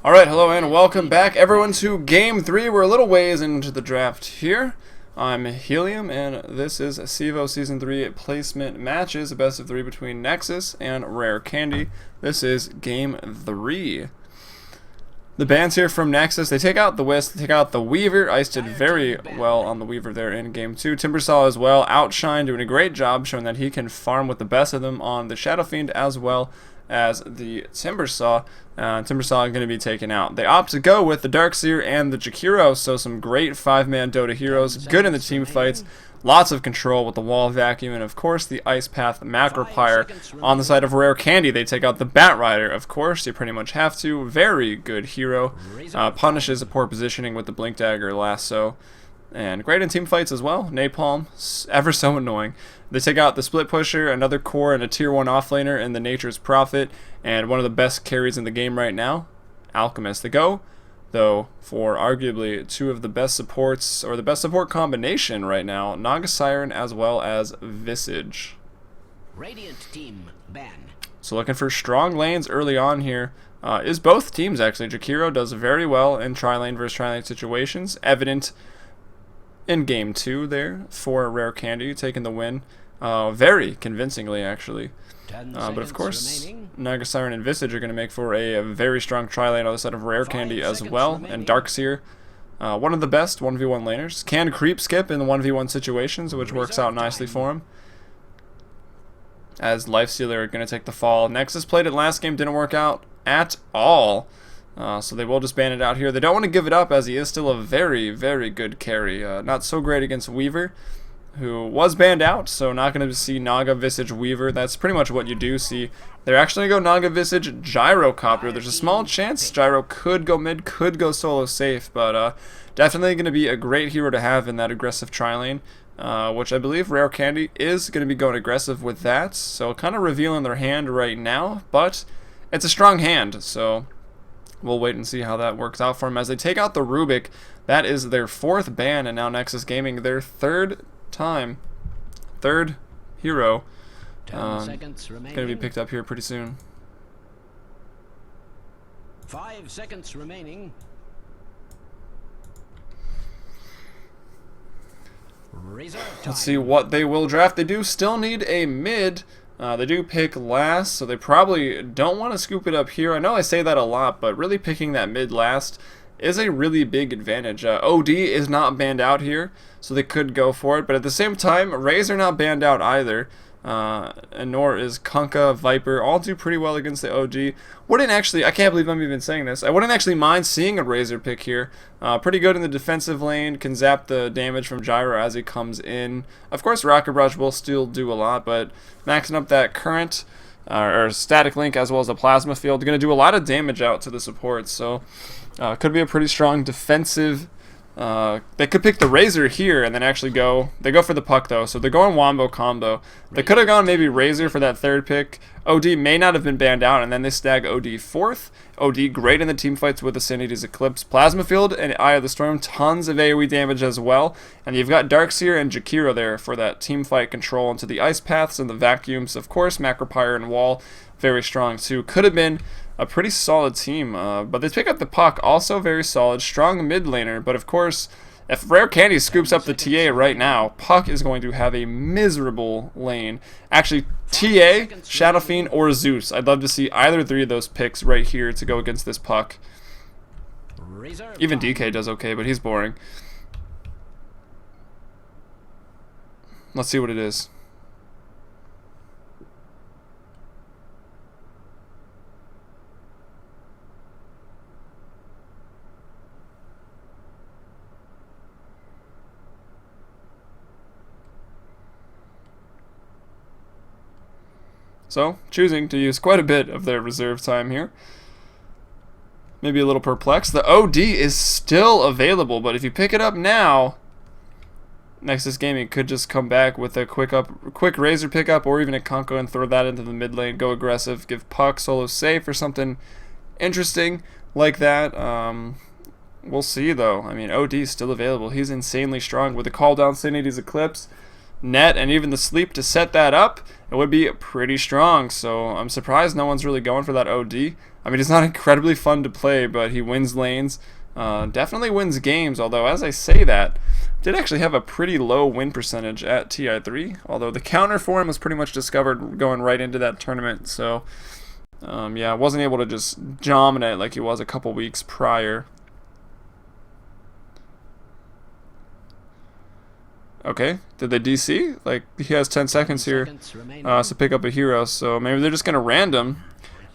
Alright, hello and welcome back everyone to Game 3. We're a little ways into the draft here. I'm Helium and this is Cevo Season 3 placement matches, a best of 3 between Nexus and Rare Candy. This is Game 3. The bans here from Nexus, they take out the Wisp, they take out the Weaver. Ice did very well on the Weaver there in Game 2. Timbersaw as well, Outshine doing a great job showing that he can farm with the best of them on the Shadow Fiend as well as the Timbersaw. Timbersaw going to be taken out. They opt to go with the Darkseer and the Jakiro, so some great 5-man Dota heroes, good in the team fights, lots of control with the Wall Vacuum, and of course the Ice Path Macropyre. On the side of Rare Candy, they take out the Bat Rider, of course, you pretty much have to. Very good hero, punishes a poor positioning with the Blink Dagger Lasso. And great in team fights as well. Napalm, ever so annoying. They take out the Split Pusher, another core, and a tier 1 offlaner in the Nature's Prophet, and one of the best carries in the game right now, Alchemist. They go, though, for arguably two of the best supports, or the best support combination right now, Naga Siren as well as Visage. Radiant team ban. So looking for strong lanes early on here. Is both teams actually. Jakiro does very well in tri-lane versus tri-lane situations, evident in Game 2 there for Rare Candy, taking the win very convincingly actually. But of course, Naga Siren and Visage are going to make for a very strong tri-lane on the side of Rare Candy as well. And Darkseer, one of the best 1v1 laners, can creep skip in the 1v1 situations, which works out nicely for him. As Lifestealer are going to take the fall. Nexus played it last game, didn't work out at all. So they will just ban it out here. They don't want to give it up as he is still a very, very good carry. Not so great against Weaver, who was banned out, so not going to see Naga, Visage, Weaver. That's pretty much what you do see. They're actually going to go Naga, Visage, Gyrocopter. There's a small chance Gyro could go mid, could go solo safe, but definitely going to be a great hero to have in that aggressive tri-lane, which I believe Rare Candy is going to be going aggressive with that. So kind of revealing their hand right now, but it's a strong hand, so we'll wait and see how that works out for them as they take out the Rubik. That is their 4th ban, and now Nexus Gaming, their third hero, going to be picked up here pretty soon. 5 seconds remaining. Let's see what they will draft. They do still need a mid. They do pick last, so they probably don't want to scoop it up here. I know I say that a lot, but really picking that mid last is a really big advantage. OD is not banned out here, so they could go for it. But at the same time, Rays are not banned out either. And nor is Kunkka, Viper, all do pretty well against the OG. Wouldn't actually, I can't believe I'm even saying this, I wouldn't actually mind seeing a Razor pick here. Pretty good in the defensive lane, can zap the damage from Gyro as he comes in. Of course, Rocket Barrage will still do a lot, but maxing up that current, or static link as well as a plasma field, going to do a lot of damage out to the supports, so could be a pretty strong defensive. They could pick the Razor here and then actually they go for the Puck though, so they're going Wombo combo. They could have gone maybe Razor for that 3rd pick. OD may not have been banned out, and then they stag OD 4th. OD great in the team fights with the Sanity's Eclipse, Plasma Field, and Eye of the Storm, tons of AoE damage as well. And you've got Darkseer and Jakiro there for that team fight control into the Ice Paths and the Vacuums. Of course, Macropyre and Wall, very strong too. Could have been a pretty solid team, but they pick up the Puck, also very solid, strong mid laner. But of course, if Rare Candy scoops up the TA right now, Puck is going to have a miserable lane. Actually, TA, Shadow Fiend, or Zeus. I'd love to see either 3 of those picks right here to go against this Puck. Even DK does okay, but he's boring. Let's see what it is. So, choosing to use quite a bit of their reserve time here. Maybe a little perplexed. The OD is still available, but if you pick it up now, Nexus Gaming could just come back with a quick Razor pickup, or even a Kunkka and throw that into the mid lane, go aggressive, give Puck solo safe or something interesting like that. We'll see though. I mean, OD is still available. He's insanely strong with the call down Sanity's Eclipse. net and even the sleep to set that up, it would be pretty strong. So I'm surprised no one's really going for that OD. I mean, he's not incredibly fun to play, but he wins lanes. Definitely wins games, although as I say that, did actually have a pretty low win percentage at TI3, although the counter for him was pretty much discovered going right into that tournament. So yeah, wasn't able to just dominate like he was a couple weeks prior. Okay, did they DC? Like, he has 10 seconds here to pick up a hero, so maybe they're just going to random.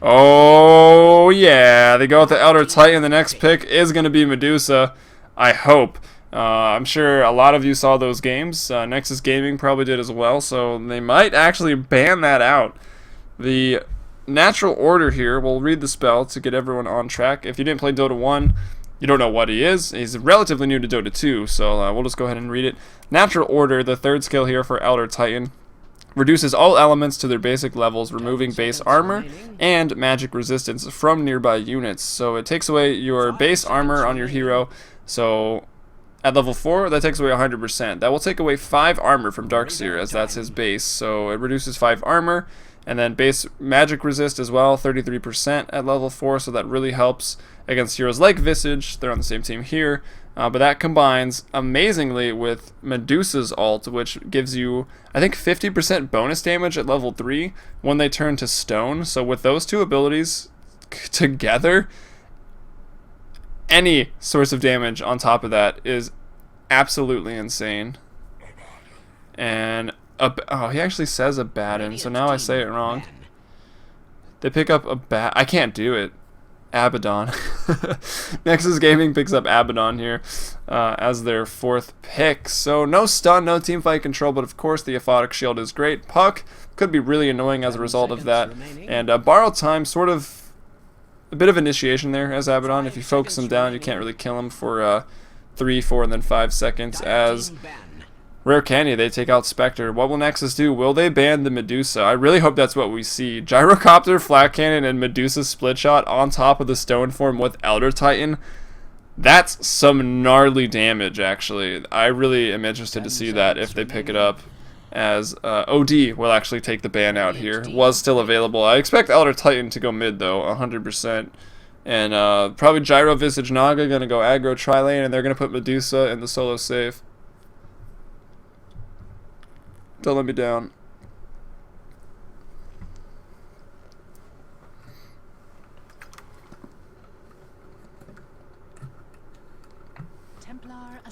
Oh, yeah, they go with the Elder Titan. The next pick is going to be Medusa, I hope. I'm sure a lot of you saw those games. Nexus Gaming probably did as well, so they might actually ban that out. The natural order here, we'll read the spell to get everyone on track. If you didn't play Dota 1, you don't know what he is. He's relatively new to Dota 2, so we'll just go ahead and read it. Natural Order, the third skill here for Elder Titan, reduces all elements to their basic levels, removing base armor and magic resistance from nearby units. So it takes away your base armor on your hero. So at level 4, that takes away 100%. That will take away 5 armor from Darkseer, as that's his base. So it reduces 5 armor, and then base magic resist as well, 33% at level 4, so that really helps against heroes like Visage. They're on the same team here, but that combines amazingly with Medusa's ult, which gives you, I think, 50% bonus damage at level 3 when they turn to stone. So with those two abilities together, any source of damage on top of that is absolutely insane. And oh, he actually says Abaddon, so now I say it wrong. They pick up I can't do it. Abaddon. Nexus Gaming picks up Abaddon here as their 4th pick. So no stun, no teamfight control, but of course the Aphotic Shield is great. Puck could be really annoying as a result of that. And Borrow Time, sort of a bit of initiation there as Abaddon. If you focus him down, you can't really kill him for 3, 4, and then 5 seconds. As Rare Candy, they take out Spectre. What will Nexus do? Will they ban the Medusa? I really hope that's what we see. Gyrocopter, Flat Cannon, and Medusa Split Shot on top of the Stone Form with Elder Titan. That's some gnarly damage, actually. I really am interested to see that if they pick it up, as OD will actually take the ban out here. Was still available. I expect Elder Titan to go mid, though, 100%. And probably Gyro Visage Naga going to go aggro tri-lane, and they're going to put Medusa in the solo safe. Don't let me down.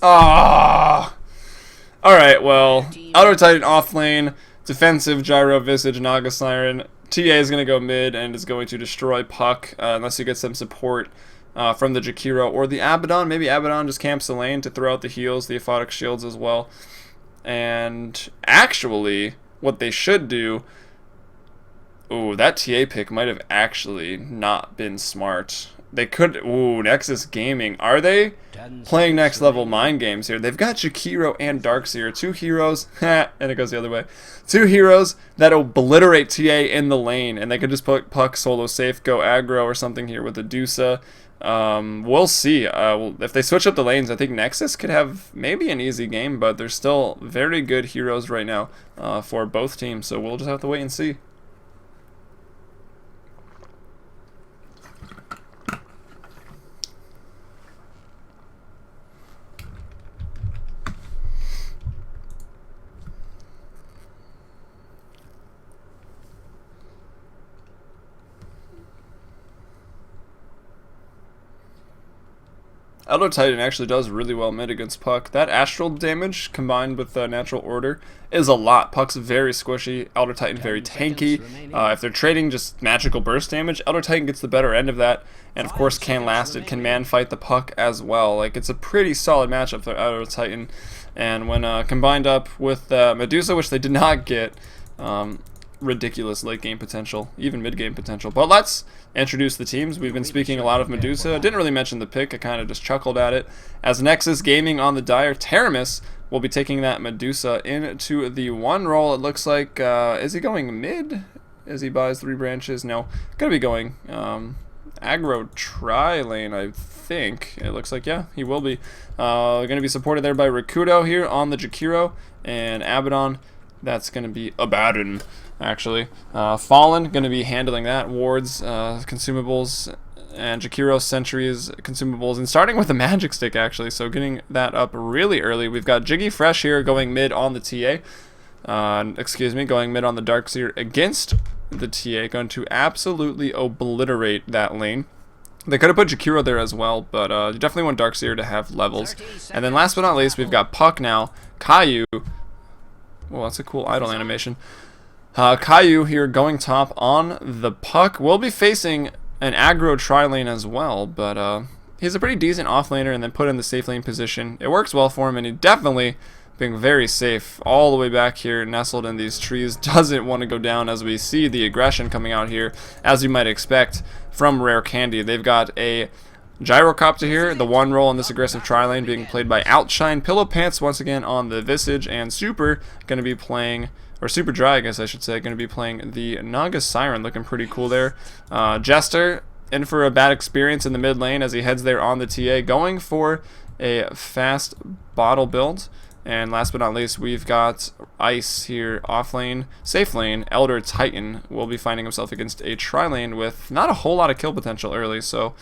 Ah! Alright, well, Elder Titan off lane, defensive Gyro Visage Naga Siren. TA is going to go mid and is going to destroy Puck unless you get some support from the Jakiro or the Abaddon. Maybe Abaddon just camps the lane to throw out the heals, the Aphotic Shields as well. And actually, what they should do... Ooh, that TA pick might have actually not been smart. They could... Ooh, Nexus Gaming. Are they playing next level mind games here? They've got Jakiro and Darkseer. 2 heroes... and it goes the other way. 2 heroes that obliterate TA in the lane. And they could just put Puck solo safe, go aggro or something here with Medusa. We'll see. If they switch up the lanes, I think Nexus could have maybe an easy game, but they're still very good heroes right now for both teams, so we'll just have to wait and see. Elder Titan actually does really well mid against Puck. That astral damage combined with the natural order is a lot. Puck's very squishy, Elder Titan very tanky. If they're trading just magical burst damage, Elder Titan gets the better end of that, and of course can last it, can man fight the Puck as well. Like, it's a pretty solid matchup for Elder Titan, and when combined up with Medusa, which they did not get, ridiculous late game potential, even mid game potential. But let's introduce the teams. We've been speaking a lot of Medusa. Didn't really mention the pick. I kind of just chuckled at it. As Nexus Gaming on the Dire, Teramis will be taking that Medusa into the 1 role. It looks like, is he going mid as he buys 3 branches? No, gonna be going aggro tri lane, I think. It looks like, yeah, he will be. Going to be supported there by Rakudo here on the Jakiro, and Abaddon, that's going to be Abaddon, actually. Fallen, going to be handling that. Wards, consumables, and Jakiro sentries, consumables, and starting with the magic stick, actually, so getting that up really early. We've got Jiggy Fresh here going mid on the TA. Going mid on the Darkseer against the TA, going to absolutely obliterate that lane. They could have put Jakiro there as well, but you definitely want Darkseer to have levels. And then last but not least, we've got Puck now. Caillou. Well, that's a cool idle animation. Caillou here going top on the Puck. Will be facing an aggro tri lane as well, but he's a pretty decent off laner and then put in the safe lane position. It works well for him, and he definitely being very safe all the way back here, nestled in these trees. Doesn't want to go down, as we see the aggression coming out here, as you might expect from Rare Candy. They've got a Gyrocopter here, the one role in this aggressive tri lane being played by Outshine. Pillow Pants once again on the Visage, and Super going to be playing, or Super Dry I guess I should say, going to be playing the Naga Siren, looking pretty cool there. Jester in for a bad experience in the mid lane as he heads there on the TA, going for a fast bottle build. And last but not least, we've got Ice here off lane, safe lane. Elder Titan will be finding himself against a tri lane with not a whole lot of kill potential early, so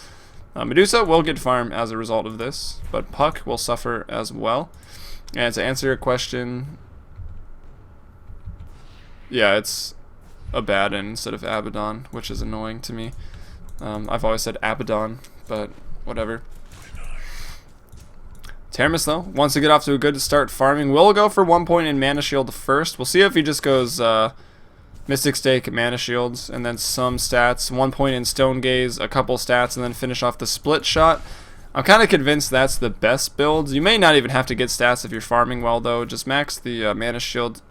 Medusa will get farm as a result of this, but Puck will suffer as well. And to answer your question, yeah, it's Abaddon instead of Abaddon, which is annoying to me. I've always said Abaddon, but whatever. Termis, though, wants to get off to a good start farming. Will go for 1 point in Mana Shield first. We'll see if he just goes Mystic Stake, Mana Shields, and then some stats. 1 point in Stone Gaze, a couple stats, and then finish off the Split Shot. I'm kind of convinced that's the best build. You may not even have to get stats if you're farming well, though. Just max the Mana Shield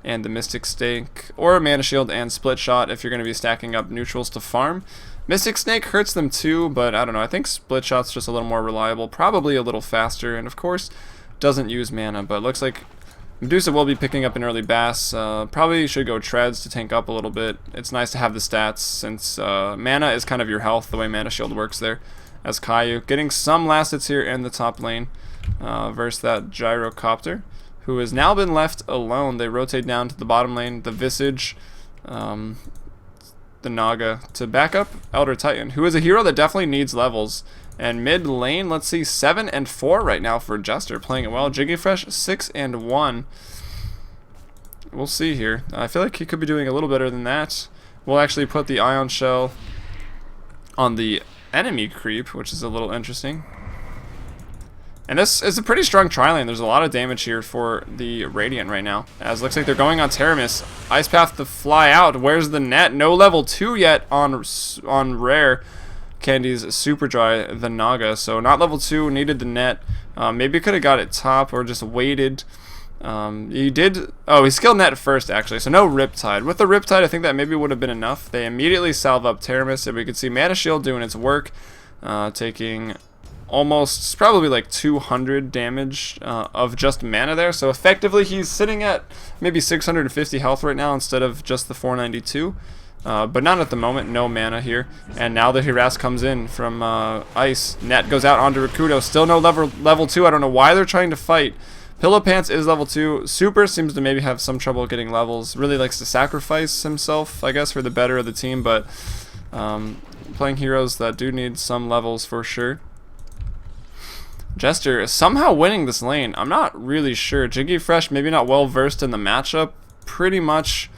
and the Mystic Stake, or Mana Shield and Split Shot if you're going to be stacking up neutrals to farm. Mystic Snake hurts them too, but I don't know. I think Split Shot's just a little more reliable, probably a little faster, and of course doesn't use mana. But it looks like Medusa will be picking up an early Bass. Probably should go Treads to tank up a little bit. It's nice to have the stats since mana is kind of your health, the way Mana Shield works there. As Caillou getting some last hits here in the top lane versus that Gyrocopter, who has now been left alone. They rotate down to the bottom lane. The Visage, the Naga to back up Elder Titan, who is a hero that definitely needs levels. And mid lane, let's see, 7 and 4 right now for Jester, playing it well. Jiggy Fresh 6 and 1. We'll see here. I feel like he could be doing a little better than that. We'll actually put the Ion Shell on the enemy creep, which is a little interesting. And this is a pretty strong tri-lane. There's a lot of damage here for the Radiant right now, as looks like they're going on Teramis. Ice Path to fly out. Where's the net? No level 2 yet on Rare Candy's Super Dry, the Naga. So not level 2, needed the net. Maybe could have got it top or just waited. He did. Oh, he skilled net first, actually. So no Riptide. With the Riptide, I think that maybe would have been enough. They immediately salve up Teramis, and we could see Mana Shield doing its work, taking almost probably like 200 damage of just mana there. So effectively, he's sitting at maybe 650 health right now instead of just the 492. But not at the moment. No mana here. And now the Harass comes in from Ice. Net goes out onto Rakudo. Still no level 2. I don't know why they're trying to fight. Pillow Pants is level 2. Super seems to maybe have some trouble getting levels. Really likes to sacrifice himself, I guess, for the better of the team. But playing heroes that do need some levels for sure. Jester is somehow winning this lane. I'm not really sure. Jiggy Fresh maybe not well versed in the matchup. Pretty much,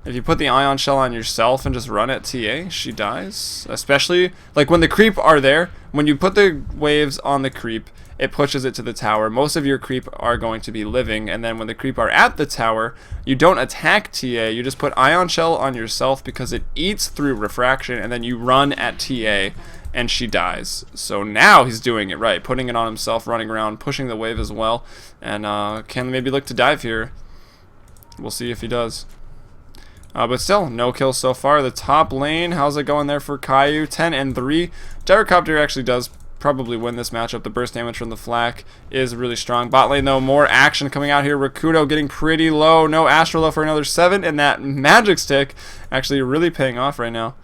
if you put the Ion Shell on yourself and just run at TA, she dies. Especially like when the creep are there. When you put the waves on the creep, it pushes it to the tower. Most of your creep are going to be living, and then when the creep are at the tower, you don't attack TA. You just put Ion Shell on yourself because it eats through refraction, and then you run at TA. And she dies. So now he's doing it right, putting it on himself, running around, pushing the wave as well, and can maybe look to dive here. We'll see if he does. But still, no kills so far. The top lane, how's it going there for Caillou? 10 and 3. Gyrocopter actually does probably win this matchup. The burst damage from the flak is really strong. Bot lane, though, more action coming out here. Rakudo getting pretty low. No Astrolo for another 7, and that magic stick actually really paying off right now.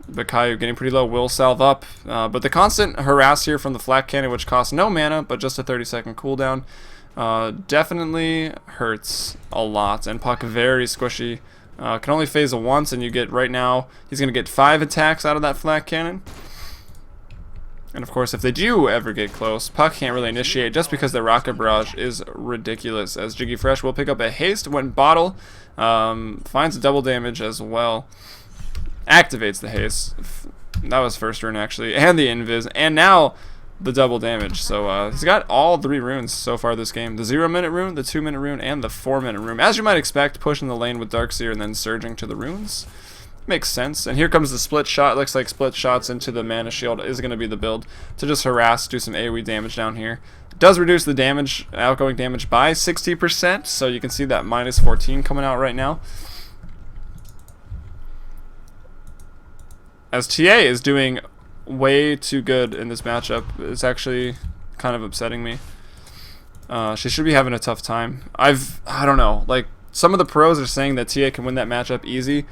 But Caillou getting pretty low, will salve up. But the constant harass here from the flak cannon, which costs no mana, but just a 30-second cooldown, definitely hurts a lot. And Puck very squishy. Can only phase once, and you get, right now, he's going to get 5 attacks out of that flak cannon. And of course, if they do ever get close, Puck can't really initiate just because the Rocket Barrage is ridiculous. As Jiggy Fresh will pick up a haste when Bottle finds double damage as well. Activates the haste. That was first rune actually, and the invis, and now the double damage. So he's got all 3 runes so far this game: the 0-minute rune, the 2-minute rune, and the 4-minute rune. As you might expect, pushing the lane with Darkseer and then surging to the runes. Makes sense. And here comes the split shot. Looks like split shots into the mana shield is going to be the build to just harass, do some AoE damage down here. It does reduce the damage, outgoing damage, by 60%, so you can see that minus 14 coming out right now. As TA is doing way too good in this matchup. It's actually kind of upsetting me. She should be having a tough time. I don't know, like, some of the pros are saying that TA can win that matchup easy,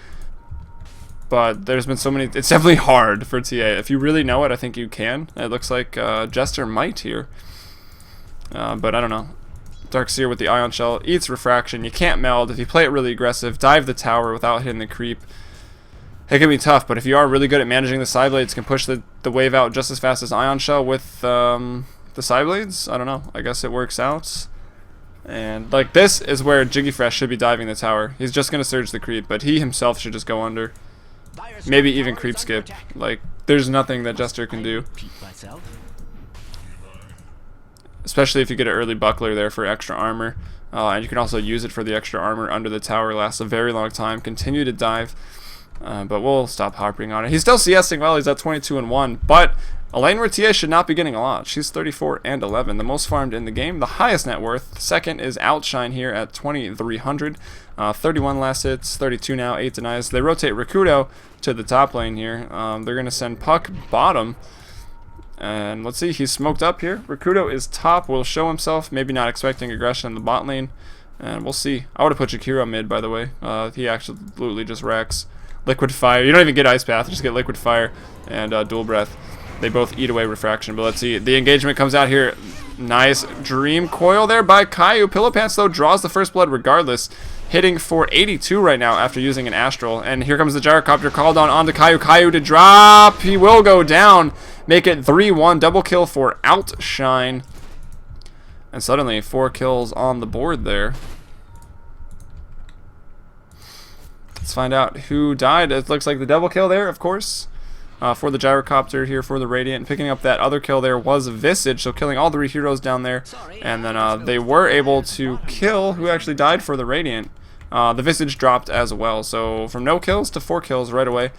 but there's been so many. It's definitely hard for TA. If you really know it, I think you can. It looks like Jester might here, but I don't know. Darkseer with the Ion Shell eats Refraction. You can't meld. If you play it really aggressive, dive the tower without hitting the creep, it can be tough. But if you are really good at managing the side blades, can push the wave out just as fast as Ion Shell with the side blades. I don't know. I guess it works out. And like, this is where Jiggy Fresh should be diving the tower. He's just gonna surge the creep, but he himself should just go under. Maybe even creep skip. Like, there's nothing that Jester can do. Especially if you get an early buckler there for extra armor. And you can also use it for the extra armor under the tower. Lasts a very long time. Continue to dive. But we'll stop harping on it. He's still CSing well. He's at 22-1. But a lane where TA should not be getting a lot. She's 34-11. The most farmed in the game. The highest net worth. Second is Outshine here at 2,300. 31 last hits, 32 now, 8 denies. They rotate Rakudo to the top lane here. They're going to send Puck bottom. And let's see, he's smoked up here. Rakudo is top, will show himself. Maybe not expecting aggression in the bot lane. And we'll see. I would have put Jakiro mid, by the way. He absolutely just wrecks. Liquid Fire. You don't even get Ice Path, just get Liquid Fire and Dual Breath. They both eat away Refraction. But let's see, the engagement comes out here. Nice Dream Coil there by Caillou. Pillow Pants, though, draws the first blood regardless. Hitting for 82 right now after using an Astral. And here comes the Gyrocopter called on onto Caillou. Caillou to drop. He will go down. Make it 3-1. Double kill for Outshine. And suddenly 4 kills on the board there. Let's find out who died. It looks like the double kill there, of course. For the Gyrocopter here for the Radiant. Picking up that other kill there was Visage, so killing all 3 heroes down there. And then they were able to kill who actually died for the Radiant. The Visage dropped as well, so from no kills to 4 kills right away.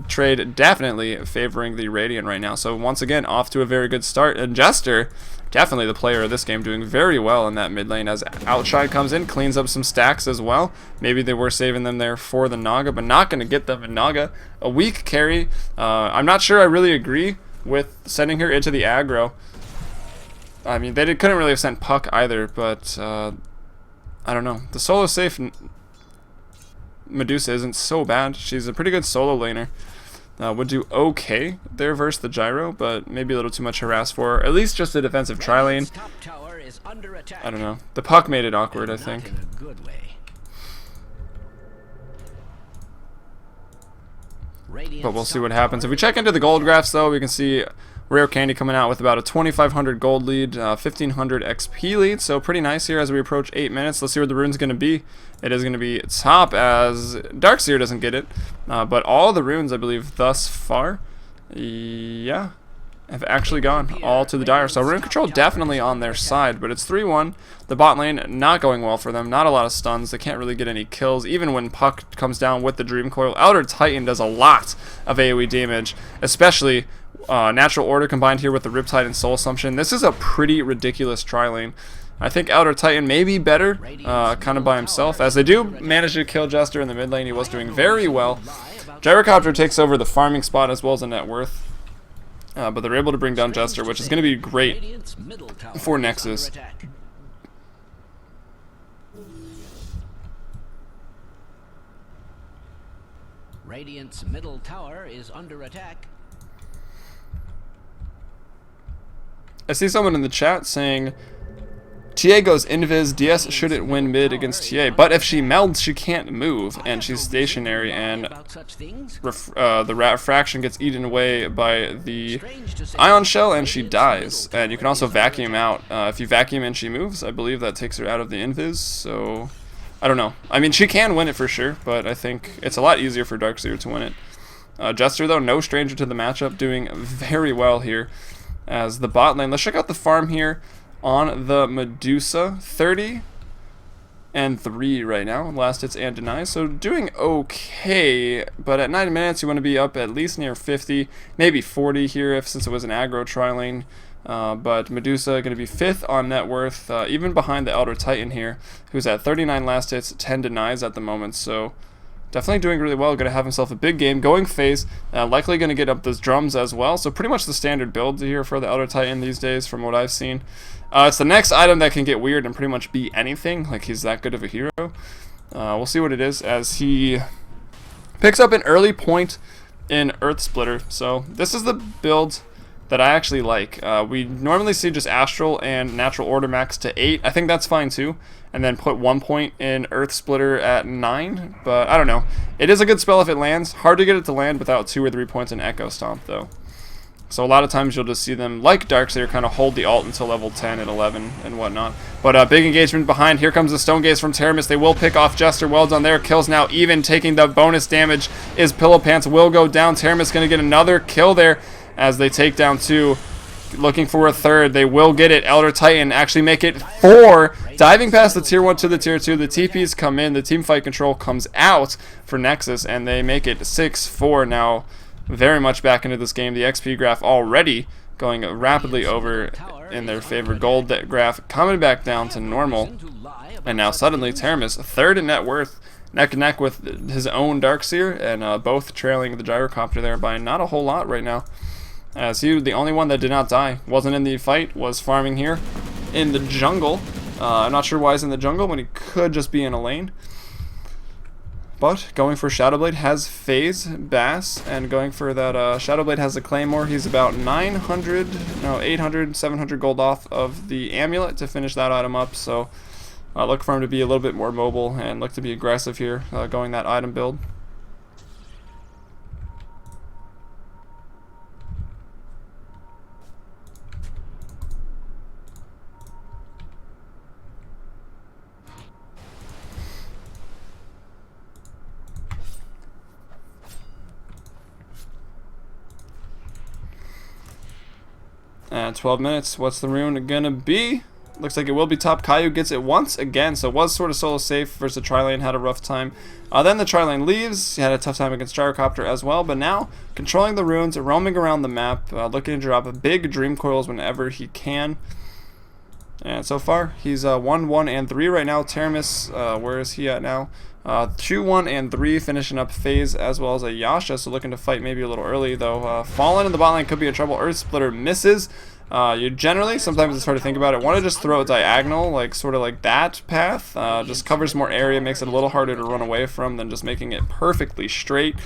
Trade definitely favoring the Radiant right now. So once again, off to a very good start. And Jester, definitely the player of this game, doing very well in that mid lane as Outshine comes in, cleans up some stacks as well. Maybe they were saving them there for the Naga, but not going to get them in Naga. A weak carry. I'm not sure I really agree with sending her into the aggro. I mean, they couldn't really have sent Puck either, but I don't know. The solo safe Medusa isn't so bad. She's a pretty good solo laner. Would do okay there versus the Gyro, but maybe a little too much harass for her. At least just a defensive tri-lane. I don't know. The Puck made it awkward, I think. But we'll see what happens. If we check into the gold graphs, though, we can see Rare Candy coming out with about a 2,500 gold lead, 1,500 XP lead, so pretty nice here as we approach 8 minutes. Let's see where the rune's going to be. It is going to be top as Darkseer doesn't get it, but all the runes, I believe, thus far, yeah, have actually gone all to the Dire. So rune control definitely on their side, but it's 3-1. The bot lane not going well for them. Not a lot of stuns. They can't really get any kills, even when Puck comes down with the Dream Coil. Elder Titan does a lot of AoE damage, especially Natural Order combined here with the Riptide and Soul Assumption. This is a pretty ridiculous tri-lane. I think Elder Titan may be better, kind of by himself, as they do manage to kill Jester in the mid lane. He was doing very well. Gyrocopter takes over the farming spot as well as the net worth, but they're able to bring down Jester, which is going to be great for Nexus. Radiant's middle tower is under attack. I see someone in the chat saying TA goes invis, DS shouldn't win mid against TA, but if she melds, she can't move, and she's stationary, and the refraction gets eaten away by the ion shell, and she dies. And you can also vacuum out. If you vacuum and she moves, I believe that takes her out of the invis, so I don't know. I mean, she can win it for sure, but I think it's a lot easier for Darkseer to win it. Jester, though, no stranger to the matchup, doing very well here as the bot lane. Let's check out the farm here on the Medusa. 30 and 3 right now. Last hits and denies. So doing okay, but at 9 minutes you want to be up at least near 50, maybe 40 here since it was an aggro tri lane. But Medusa going to be 5th on net worth, even behind the Elder Titan here, who's at 39 last hits, 10 denies at the moment. So definitely doing really well. Going to have himself a big game. Going phase. Likely going to get up those drums as well. So pretty much the standard build here for the Elder Titan these days from what I've seen. It's the next item that can get weird and pretty much be anything. Like, he's that good of a hero. We'll see what it is as he picks up an early point in Earth Splitter. So this is the build that I actually like. We normally see just Astral and Natural Order max to 8. I think that's fine too. And then put 1 point in Earth Splitter at 9. But I don't know. It is a good spell if it lands. Hard to get it to land without 2 or 3 points in Echo Stomp though. So a lot of times you'll just see them, like Darkseer, kind of hold the ult until level 10 and 11 and whatnot. But big engagement behind. Here comes the Stone Gaze from Teramis. They will pick off Jester. Well done there. Kills now even. Taking the bonus damage is Pillow Pants. Will go down. Teramis going to get another kill there as they take down 2. Looking for a 3rd. They will get it. Elder Titan actually make it 4. Diving past the tier 1 to the tier 2. The TPs come in. The team fight control comes out for Nexus. And they make it 6-4 now. Very much back into this game. The XP graph already going rapidly over in their favor. Gold graph coming back down to normal. And now suddenly Teramis 3rd in net worth, neck and neck with his own Darkseer, and both trailing the Gyrocopter there by not a whole lot right now. As he, the only one that did not die, wasn't in the fight, was farming here in the jungle. I'm not sure why he's in the jungle when he could just be in a lane. But going for Shadowblade has Phase, Bass, and going for that Shadowblade has a Claymore. He's about 800, 700 gold off of the Amulet to finish that item up. So look for him to be a little bit more mobile and look to be aggressive here going that item build. And 12 minutes, what's the rune gonna be? Looks like it will be top. Caillou gets it once again, so it was sort of solo safe versus the tri-lane, had a rough time. Then the tri-lane leaves, he had a tough time against Gyrocopter as well, but now controlling the runes, roaming around the map, looking to drop big dream coils whenever he can. And so far, he's 1-1 and 3 right now. Teramis, where is he at now? 2-1 and 3, finishing up Phase as well as a Yasha, so looking to fight maybe a little early though. Fallen in the bot lane could be in trouble. Earth Splitter misses. You generally, sometimes it's hard to think about it, want to just throw it diagonal, like sort of like that path. Just covers more area, makes it a little harder to run away from than just making it perfectly straight.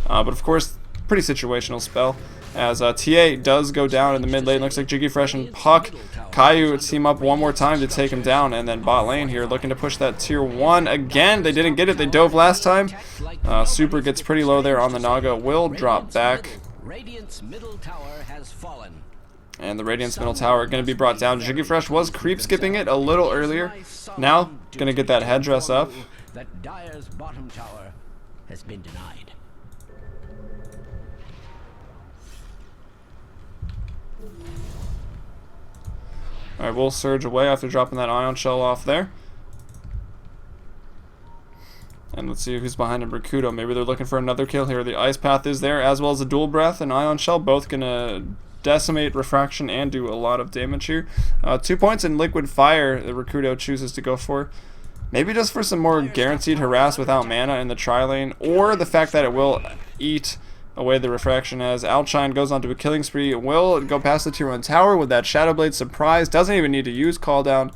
But of course, pretty situational spell. As TA does go down in the mid lane. Looks like Jiggy Fresh and Puck. Caillou team up one more time to take him down. And then bot lane here looking to push that tier 1 again. They didn't get it. They dove last time. Super gets pretty low there on the Naga. Will drop back. Radiant's middle tower has fallen. And the Radiant's middle tower going to be brought down. Jiggy Fresh was creep skipping it a little earlier. Now going to get that headdress up. That Dire's bottom tower has been denied. Alright, we'll surge away after dropping that ion shell off there. And let's see who's behind him. Rakudo. Maybe they're looking for another kill here. The Ice Path is there, as well as a Dual Breath and Ion Shell. Both going to decimate Refraction and do a lot of damage here. 2 points in Liquid Fire that Rakudo chooses to go for. Maybe just for some more guaranteed harass without mana in the tri lane, or the fact that it will eat away the refraction as Outshine goes onto a killing spree. Will go past the tier 1 tower with that Shadow Blade surprise. Doesn't even need to use call down.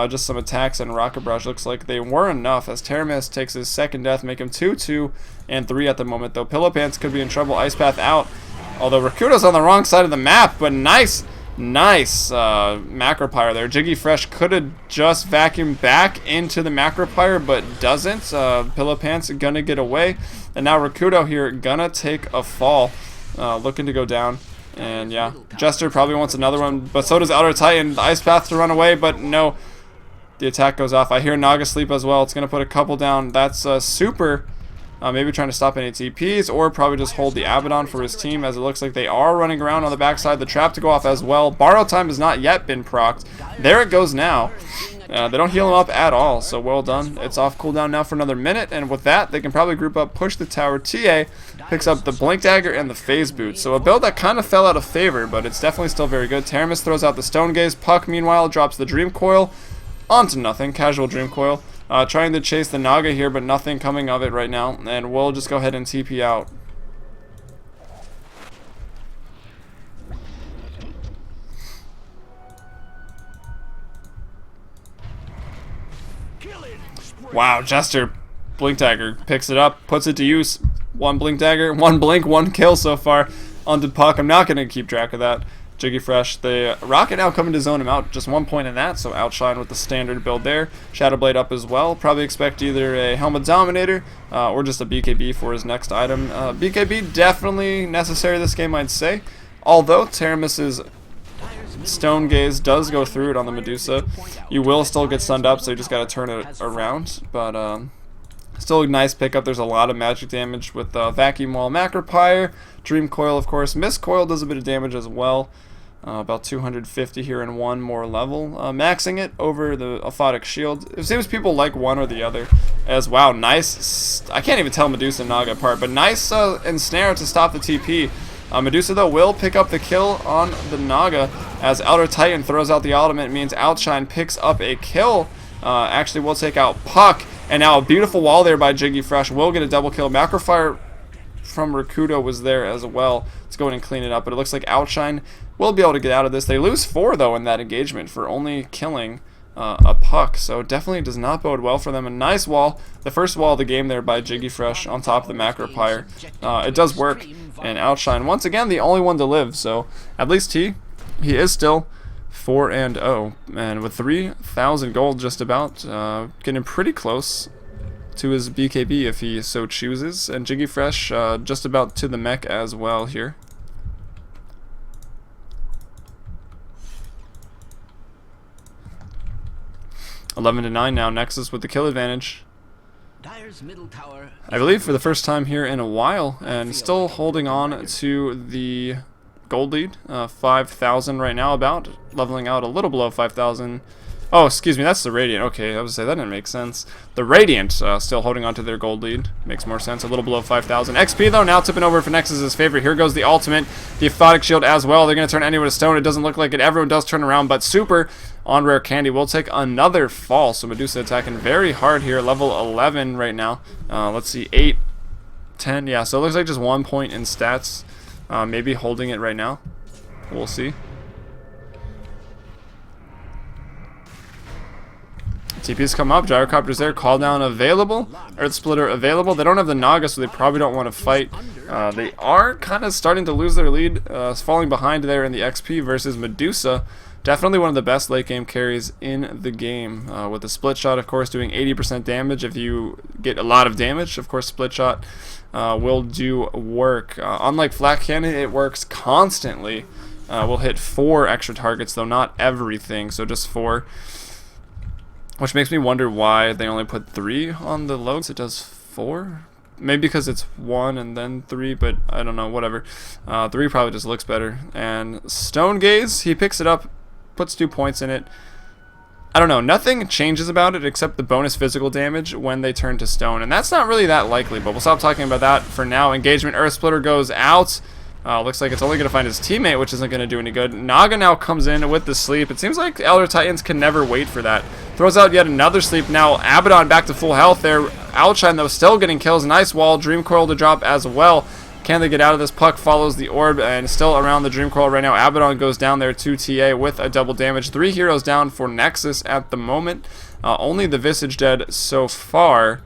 Just some attacks and Rocket Barrage looks like they were enough as Terramis takes his second death, make him 2-2 and 3 at the moment though. Pillow Pants could be in trouble. Ice Path out. Although Rakudo's on the wrong side of the map, but nice Macro Pyre there. Jiggy Fresh could have just vacuumed back into the Macro Pyre, but doesn't. Pillow Pants gonna get away. And now Rakudo here gonna take a fall. Looking to go down. And yeah, Jester probably wants another one, but so does Outer Titan. The Ice Path to run away, but no. The attack goes off. I hear Naga sleep as well. It's going to put a couple down. That's super. Maybe trying to stop any TPs or probably just hold the Abaddon for his team as it looks like they are running around on the backside. The trap to go off as well. Borrow time has not yet been procced. There it goes now. They don't heal him up at all, so well done. It's off cooldown now for another minute, and with that, they can probably group up, push the tower. TA picks up the Blink Dagger and the Phase Boot. So a build that kind of fell out of favor, but it's definitely still very good. Terramis throws out the Stone Gaze. Puck, meanwhile, drops the Dream Coil onto nothing. Casual Dream Coil. Trying to chase the Naga here, but nothing coming of it right now, and we'll just go ahead and TP out. Wow, Jester Blink Dagger picks it up, puts it to use. One Blink Dagger, one Blink, one kill so far onto Puck. I'm not going to keep track of that. Jiggy Fresh, the Rocket now coming to zone him out. Just 1 point in that, so Outshine with the standard build there. Shadow Blade up as well. Probably expect either a Helmet Dominator or just a BKB for his next item. BKB definitely necessary this game, I'd say. Although Teramis's Stone Gaze does go through it on the Medusa, you will still get stunned up, so you just got to turn it around. But still a nice pickup. There's a lot of magic damage with Vacuum Wall, Macro Pyre, Dream Coil, of course. Mist Coil does a bit of damage as well. About 250 here in one more level. Maxing it over the Aphotic Shield. It seems people like one or the other. As wow, nice. I can't even tell Medusa and Naga apart, but nice ensnare to stop the TP. Medusa, though, will pick up the kill on the Naga as Outer Titan throws out the ultimate. Means Outshine picks up a kill. Actually, will take out Puck. And now a beautiful wall there by Jiggy Fresh. Will get a double kill. Macrofire from Rakudo was there as well. Let's go ahead and clean it up. But it looks like Outshine will be able to get out of this. They lose 4, though, in that engagement for only killing a Puck. So definitely does not bode well for them. A nice wall. The first wall of the game there by Jiggy Fresh on top of the Macro Pyre. It does work. And Outshine, once again, the only one to live. So at least he is still 4-0. And with 3,000 gold just about, getting pretty close to his BKB if he so chooses. And Jiggy Fresh just about to the mech as well here. (11-9) now. Nexus with the kill advantage. I believe for the first time here in a while, and still holding on to the gold lead. 5,000 right now, about leveling out a little below 5,000. Oh, excuse me, that's the Radiant. Okay, I was gonna say that didn't make sense. The Radiant still holding on to their gold lead. Makes more sense. A little below 5,000. XP though, now tipping over for Nexus's favorite. Here goes the ultimate, the Aphotic Shield as well. They're gonna turn anyone to stone. It doesn't look like it. Everyone does turn around, but Super on Rare Candy will take another fall. So Medusa attacking very hard here. Level 11 right now. Let's see, 8, 10. Yeah, so it looks like just 1 point in stats. Maybe holding it right now. We'll see. TPs come up, Gyrocopter's there, call down available, Earth Splitter available. They don't have the Naga, so they probably don't want to fight. They are kind of starting to lose their lead, falling behind there in the XP versus Medusa. Definitely one of the best late game carries in the game. With the Split Shot, of course, doing 80% damage. If you get a lot of damage, of course, Split Shot will do work. Unlike Flat Cannon, it works constantly. We'll hit 4 extra targets, though not everything, so just 4. Which makes me wonder why they only put 3 on the loads. It does 4? Maybe because it's 1 and then 3, but I don't know, whatever. 3 probably just looks better. And Stone Gaze, he picks it up, puts 2 points in it. I don't know, nothing changes about it except the bonus physical damage when they turn to stone. And that's not really that likely, but we'll stop talking about that for now. Engagement, Earth Splitter goes out. Looks like it's only going to find his teammate, which isn't going to do any good. Naga now comes in with the sleep. It seems like Elder Titans can never wait for that. Throws out yet another sleep. Now Abaddon back to full health there. Outshine, though, still getting kills. Nice wall. Dream Coil to drop as well. Can they get out of this? Puck follows the orb and still around the Dream Coil right now. Abaddon goes down there to TA with a double damage. 3 heroes down for Nexus at the moment. Only the Visage dead so far,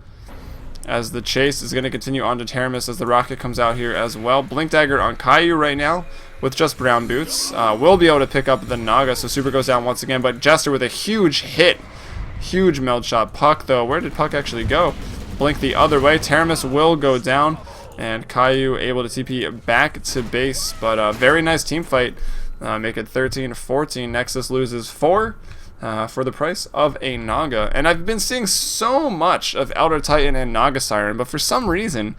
as the chase is going to continue on to Teramis as the rocket comes out here as well. Blink Dagger on Caillou right now with just brown boots. Will be able to pick up the Naga, so Super goes down once again, but Jester with a huge hit. Huge meld shot. Puck, though, where did Puck actually go? Blink the other way. Teramis will go down, and Caillou able to TP back to base, but very nice team fight. Make it 13-14. Nexus loses 4. For the price of a Naga. And I've been seeing so much of Elder Titan and Naga Siren, but for some reason,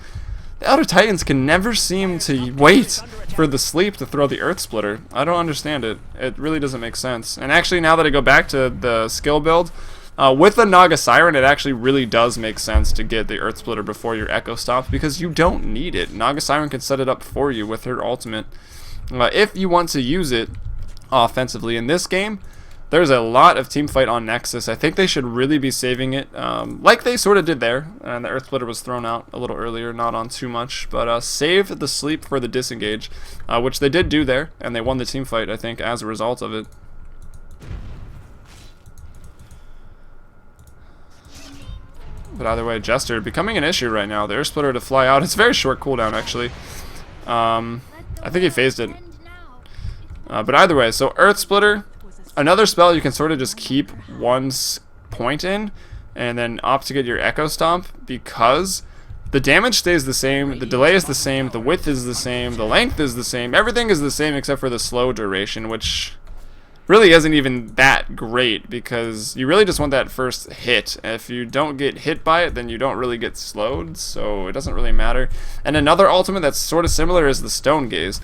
the Elder Titans can never seem to wait for the sleep to throw the Earth Splitter. I don't understand it. It really doesn't make sense. And actually, now that I go back to the skill build, with the Naga Siren, it actually really does make sense to get the Earth Splitter before your Echo stops, because you don't need it. Naga Siren can set it up for you with her ultimate. If you want to use it offensively in this game, there's a lot of team fight on Nexus. I think they should really be saving it, like they sort of did there. And the Earth Splitter was thrown out a little earlier, not on too much. But save the sleep for the disengage, which they did do there. And they won the team fight, I think, as a result of it. But either way, Jester becoming an issue right now. The Earth Splitter to fly out. It's very short cooldown, actually. I think he phased it. But either way, so Earth Splitter. Another spell you can sort of just keep one point in and then opt to get your Echo Stomp, because the damage stays the same, the delay is the same, the width is the same, the length is the same, everything is the same except for the slow duration, which really isn't even that great, because you really just want that first hit. If you don't get hit by it, then you don't really get slowed, so it doesn't really matter. And another ultimate that's sort of similar is the Stone Gaze.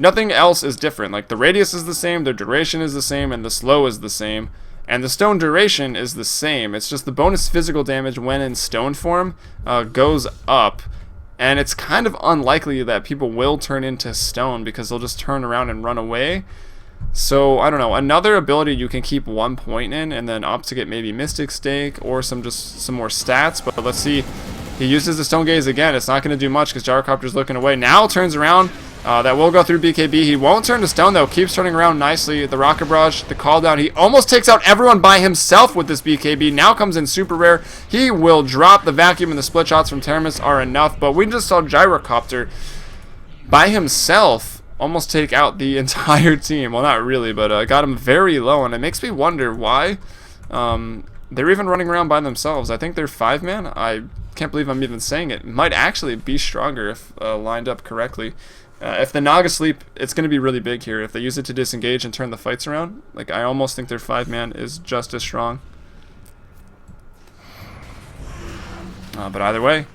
Nothing else is different. Like, the radius is the same, the duration is the same, and the slow is the same. And the stone duration is the same. It's just the bonus physical damage when in stone form goes up. And it's kind of unlikely that people will turn into stone, because they'll just turn around and run away. So, I don't know. Another ability you can keep 1 point in and then opt to get maybe Mystic Stake or some more stats. But let's see. He uses the Stone Gaze again. It's not going to do much because Gyrocopter's looking away. Now turns around. That will go through BKB. He won't turn to stone, though. Keeps turning around nicely. The Rocket Barrage, the call down. He almost takes out everyone by himself with this BKB. Now comes in super rare. He will drop the vacuum, and the split shots from Teramis are enough. But we just saw Gyrocopter by himself almost take out the entire team. Well, not really, but got him very low. And it makes me wonder why they're even running around by themselves. I think they're 5-man. I can't believe I'm even saying it. Might actually be stronger if lined up correctly. If the Naga sleep, it's going to be really big here. If they use it to disengage and turn the fights around, like, I almost think their 5-man is just as strong. But either way,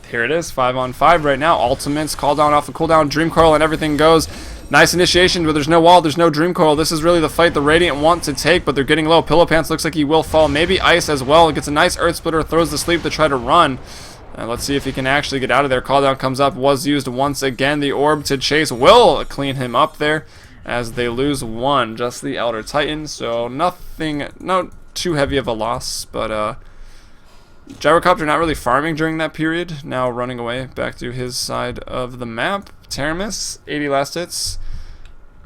here it is, 5-on-5 right now. Ultimates, call down off the cooldown, Dream Coil, and everything goes. Nice initiation, but there's no wall, there's no Dream Coil. This is really the fight the Radiant want to take, but they're getting low. Pillow Pants looks like he will fall. Maybe Ice as well. Gets a nice Earth Splitter, throws the sleep to try to run. Let's see if he can actually get out of there. Call down comes up, was used once again. The orb to chase will clean him up there as they lose 1. Just the Elder Titan, so nothing, not too heavy of a loss, but Gyrocopter not really farming during that period. Now running away back to his side of the map. Teramis, 80 last hits,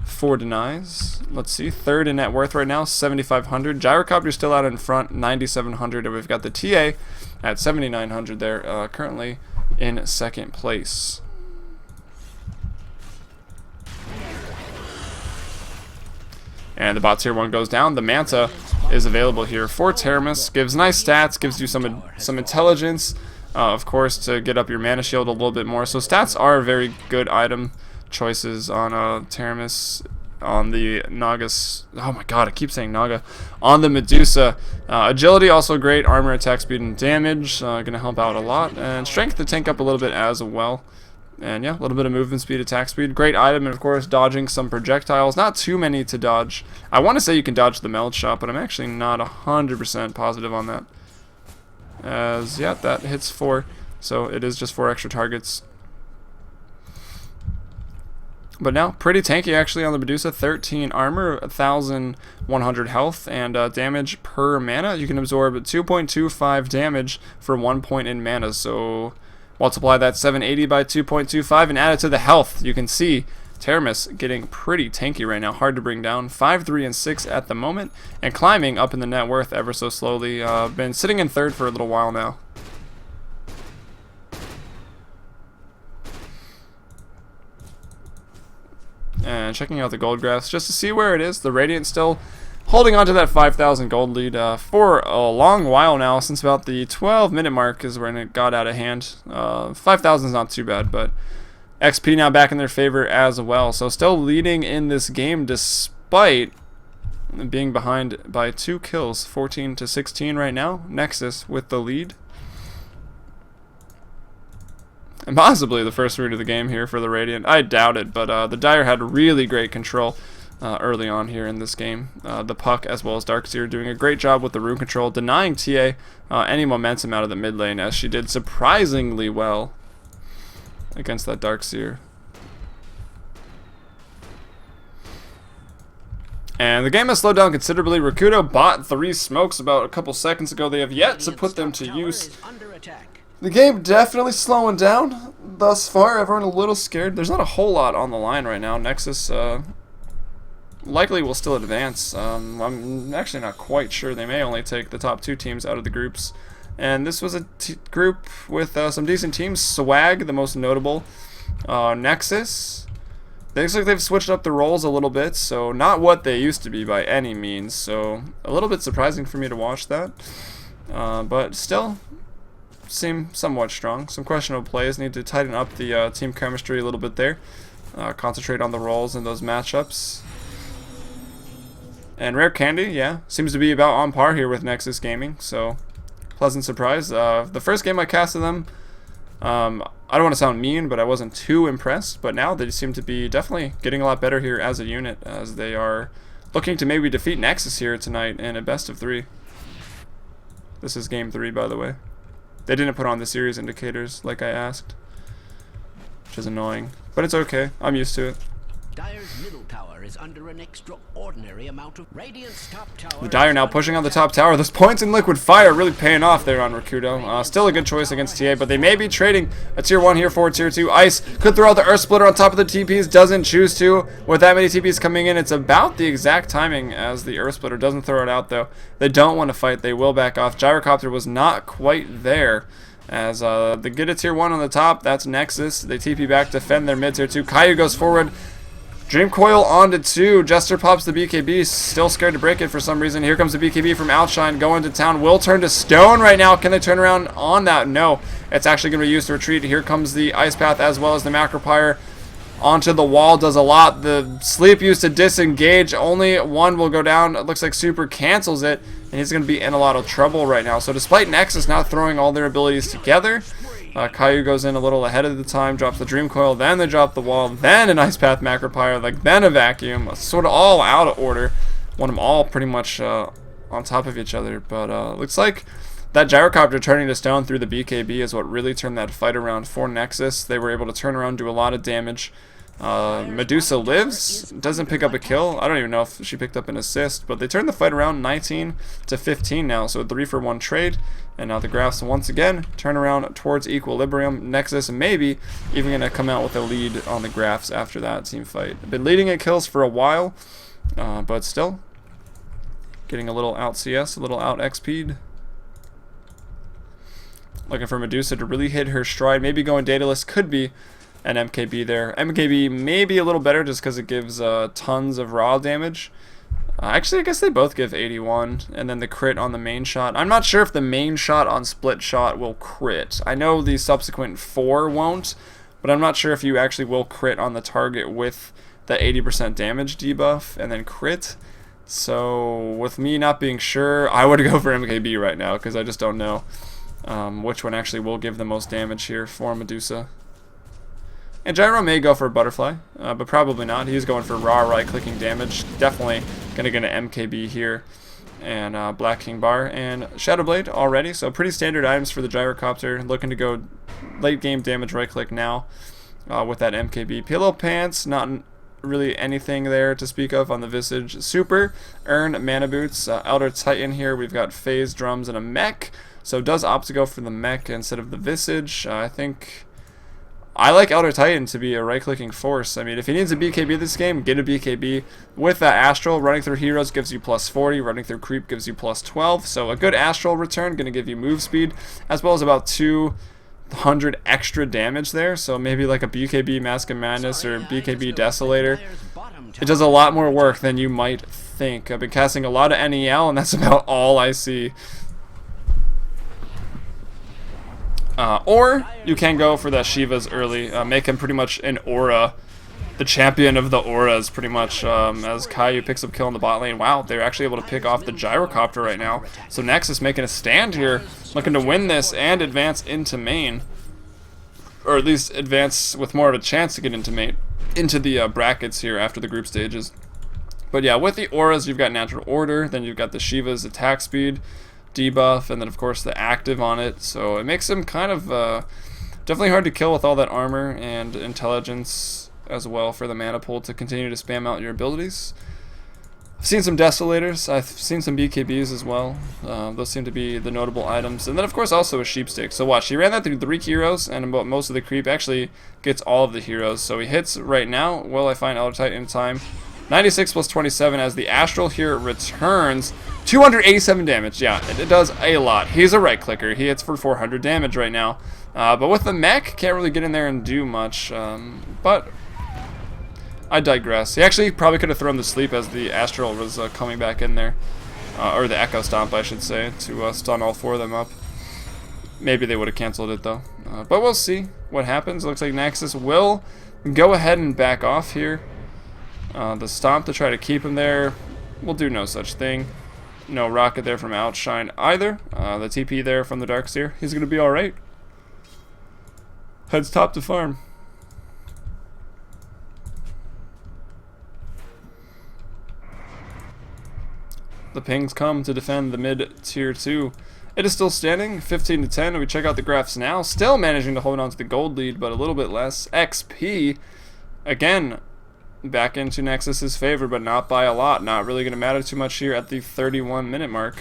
4 denies. Let's see, 3rd in net worth right now, 7,500. Gyrocopter still out in front, 9,700, and we've got the TA at 7,900 there, currently in 2nd place. And the bot tier 1 goes down. The Manta is available here for Teramis. Gives nice stats, gives you some intelligence, of course, to get up your mana shield a little bit more. So stats are very good item choices on Teramis. On the Nagas, oh my god, I keep saying Naga. On the Medusa, agility also great, armor, attack speed, and damage, gonna help out a lot, and strength to tank up a little bit as well. And yeah, a little bit of movement speed, attack speed, great item, and of course dodging some projectiles. Not too many to dodge. I want to say you can dodge the meld shot, but I'm actually not 100% positive on that. As yeah, that hits 4, so it is just 4 extra targets. But now, pretty tanky actually on the Medusa. 13 armor, 1,100 health, and damage per mana. You can absorb 2.25 damage for 1 point in mana, so Multiply that 780 by 2.25 and add it to the health. You can see Teramis getting pretty tanky right now, hard to bring down. 5, 3, and 6 at the moment, and climbing up in the net worth ever so slowly. Been sitting in third for a little while now. And checking out the gold graphs just to see where it is. The Radiant still holding on to that 5,000 gold lead for a long while now, since about the 12-minute mark is when it got out of hand. 5,000 is not too bad, but XP now back in their favor as well. So still leading in this game despite being behind by 2 kills, 14 to 16 right now. Nexus with the lead. And possibly the first root of the game here for the Radiant. I doubt it, but the Dire had really great control early on here in this game. The Puck as well as Darkseer doing a great job with the rune control, denying TA any momentum out of the mid lane, as she did surprisingly well against that Darkseer. And the game has slowed down considerably. Rakudo bought 3 smokes about a couple seconds ago. They have yet to put them to use. The game definitely slowing down thus far. Everyone a little scared. There's not a whole lot on the line right now. Nexus likely will still advance. I'm actually not quite sure. They may only take the top 2 teams out of the groups. And this was a group with some decent teams. Swag, the most notable. Nexus. It looks like they've switched up the roles a little bit, so not what they used to be by any means. So a little bit surprising for me to watch that. But still seem somewhat strong. Some questionable plays. Need to tighten up the team chemistry a little bit there. Concentrate on the roles in those matchups. And Rare Candy, yeah, seems to be about on par here with Nexus Gaming, so pleasant surprise. The first game I casted them, I don't want to sound mean, but I wasn't too impressed. But now they seem to be definitely getting a lot better here as a unit, as they are looking to maybe defeat Nexus here tonight in a best of 3. This is game 3, by the way. They didn't put on the series indicators like I asked, which is annoying, but it's okay. I'm used to it. Dire's middle tower is under an extraordinary amount of Radiant's top tower. The Dire now pushing on the top tower. Those points in Liquid Fire really paying off there on Rakudo. Still a good choice against TA, but they may be trading a tier 1 here for tier 2. Ice could throw out the Earth Splitter on top of the TPs, doesn't choose to. With that many TPs coming in, it's about the exact timing as the Earth Splitter doesn't throw it out though. They don't want to fight, they will back off. Gyrocopter was not quite there. As they get a tier 1 on the top, that's Nexus. They TP back, defend their mid tier 2. Caillou goes forward. Dream Coil onto 2. Jester pops the BKB. Still scared to break it for some reason. Here comes the BKB from Outshine. Going to town. Will turn to stone right now. Can they turn around on that? No. It's actually going to be used to retreat. Here comes the Ice Path as well as the Macropyre. Onto the wall. Does a lot. The sleep used to disengage. Only one will go down. It looks like Super cancels it. And he's going to be in a lot of trouble right now. So despite Nexus not throwing all their abilities together, Caillou goes in a little ahead of the time, drops the Dream Coil, then they drop the wall, then an Ice Path Macropyre, then a Vacuum, sort of all out of order. Want them all pretty much on top of each other, but looks like that Gyrocopter turning to stone through the BKB is what really turned that fight around for Nexus. They were able to turn around, do a lot of damage. Medusa lives, doesn't pick up a kill. I don't even know if she picked up an assist, but they turned the fight around 19 to 15 now, so a 3-for-1 trade. And now the graphs once again turn around towards equilibrium. Nexus maybe even going to come out with a lead on the graphs after that team fight. Been leading in kills for a while, but still getting a little out CS, a little out XP'd. Looking for Medusa to really hit her stride. Maybe going dataless, could be an MKB there. MKB may be a little better just because it gives tons of raw damage. Actually, I guess they both give 81, and then the crit on the main shot. I'm not sure if the main shot on split shot will crit. I know the subsequent 4 won't, but I'm not sure if you actually will crit on the target with the 80% damage debuff and then crit. So with me not being sure, I would go for MKB right now because I just don't know which one actually will give the most damage here for Medusa. And Gyro may go for a Butterfly, but probably not. He's going for raw right-clicking damage. Definitely going to get an MKB here. And Black King Bar and Shadowblade already. So pretty standard items for the Gyrocopter. Looking to go late-game damage right-click now with that MKB. Pillow Pants, not really anything there to speak of on the Visage. Super, Earn, Mana Boots, Elder Titan here. We've got Phase Drums and a Mech. so does opt to go for the mech instead of the Visage. I think I like Elder Titan to be a right-clicking force. I mean, if he needs a BKB this game, get a BKB. With that Astral, running through heroes gives you plus 40, running through creep gives you plus 12, so a good Astral return, going to give you move speed, as well as about 200 extra damage there, so maybe like a BKB Mask of Madness or BKB Desolator. It does a lot more work than you might think. I've been casting a lot of NEL, and that's about all I see. Or you can go for the Shivas early, make him pretty much an aura, the champion of the auras pretty much, as Caillou picks up kill in the bot lane. Wow, they're actually able to pick off the Gyrocopter right now. So Nexus making a stand here, looking to win this and advance into main. Or at least advance with more of a chance to get into main, into the brackets here after the group stages. But yeah, with the auras, you've got Natural Order, then you've got the Shiva's attack speed, debuff, and then of course the active on it, so it makes him kind of definitely hard to kill with all that armor and intelligence as well for the mana pool to continue to spam out your abilities. I've seen some Desolators, I've seen some BKBs as well, those seem to be the notable items, and then of course also a Sheepstick. So watch, he ran that through 3 heroes, and about most of the creep actually gets all of the heroes, so he hits right now. Will I find Elder Titan in time? 96 plus 27 as the Astral here returns. 287 damage, yeah, it does a lot. He's a right clicker, he hits for 400 damage right now. But with the mech, can't really get in there and do much. But I digress. He actually probably could have thrown the sleep as the Astral was coming back in there. Or the Echo Stomp, I should say, to stun all 4 of them up. Maybe they would have canceled it though. But we'll see what happens. Looks like Nexus will go ahead and back off here. The Stomp to try to keep him there will do no such thing. No Rocket there from Outshine either. The TP there from the Darkseer. He's going to be alright. Heads top to farm. The pings come to defend the mid tier 2. It is still standing, 15 to 10. We check out the graphs now. Still managing to hold on to the gold lead, but a little bit less. XP, again, back into Nexus's favor, but not by a lot. Not really going to matter too much here at the 31-minute mark.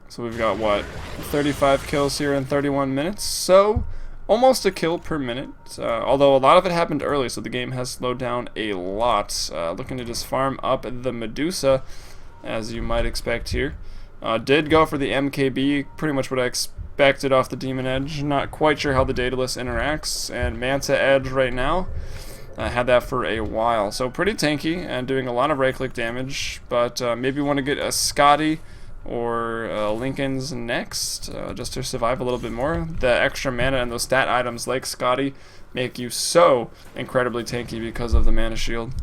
So we've got, what, 35 kills here in 31 minutes? So, almost a kill per minute. Although a lot of it happened early, so the game has slowed down a lot. Looking to just farm up the Medusa, as you might expect here. Did go for the MKB, pretty much what I expected off the Demon Edge. Not quite sure how the Daedalus interacts, and Manta Edge right now. Had that for a while, so pretty tanky and doing a lot of right-click damage, but maybe want to get a Scotty or Lincoln's next, just to survive a little bit more. The extra mana and those stat items like Scotty make you so incredibly tanky because of the mana shield.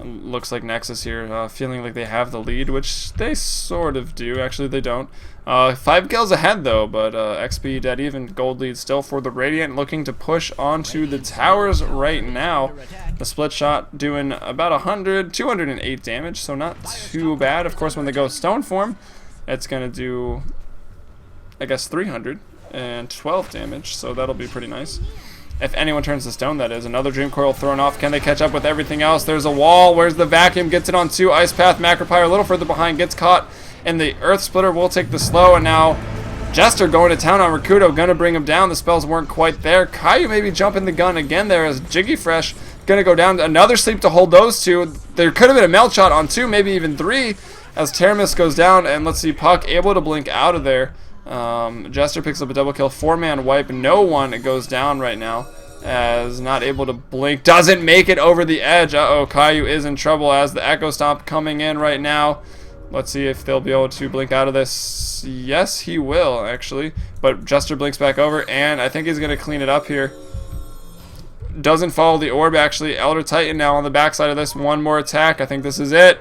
Looks like Nexus here feeling like they have the lead, which they sort of do. Actually, they don't. 5 kills ahead, though, but XP dead even. Gold lead still for the Radiant, looking to push onto the towers right now. The split shot doing about 208 damage, so not too bad. Of course, when they go stone form, it's going to do, I guess, 312 damage, so that'll be pretty nice. If anyone turns to stone, that is. Another Dream Coil thrown off. Can they catch up with everything else? There's a wall. Where's the vacuum? Gets it on 2. Ice Path, Macropyre a little further behind. Gets caught. And the Earth Splitter will take the slow. And now Jester going to town on Rakuto. Gonna bring him down. The spells weren't quite there. Caillou maybe jumping the gun again there as Jiggy Fresh gonna go down. Another sleep to hold those 2. There could have been a melt shot on 2, maybe even 3. As Teramis goes down. And let's see, Puck able to blink out of there. Jester picks up a double kill, 4-man wipe. No one goes down right now, as not able to blink. Doesn't make it over the edge. Uh-oh, Caillou is in trouble as the Echo Stomp coming in right now. Let's see if they'll be able to blink out of this. Yes, he will, actually. But Jester blinks back over, and I think he's going to clean it up here. Doesn't follow the orb, actually. Elder Titan now on the backside of this. One more attack. I think this is it.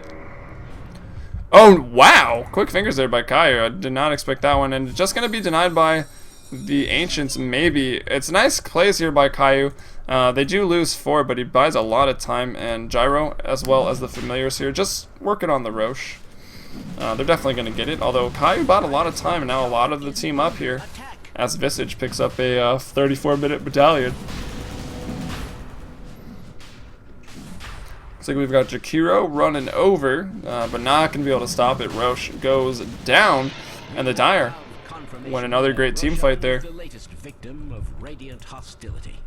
Oh, wow. Quick fingers there by Caillou. I did not expect that one. And just going to be denied by the Ancients, maybe. It's nice plays here by Caillou. They do lose 4, but he buys a lot of time. And Gyro, as well as the Familiars here, just working on the Roche. They're definitely going to get it. Although Caillou bought a lot of time, and now a lot of the team up here. as Visage picks up a 34-minute battalion. Looks like we've got Jakiro running over, but not going to be able to stop it. Roche goes down, and the Dire win another great team fight there. The latest victim of radiant hostility.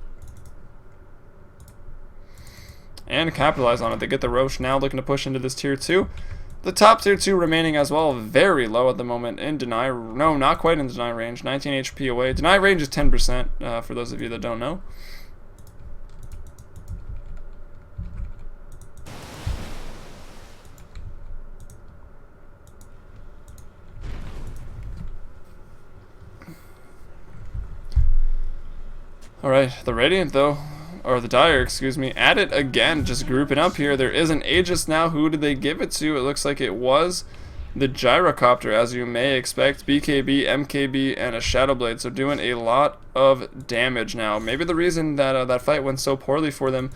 And capitalize on it. They get the Roche now, looking to push into this tier 2. The top tier 2 remaining as well, very low at the moment in deny. No, not quite in deny range. 19 HP away. Deny range is 10%, for those of you that don't know. Alright, the Radiant though, or the Dire, excuse me, at it again, just grouping up here. There is an Aegis now. Who did they give it to? It looks like it was the Gyrocopter, as you may expect. BKB, MKB, and a Shadow Blade, so doing a lot of damage now. Maybe the reason that that fight went so poorly for them.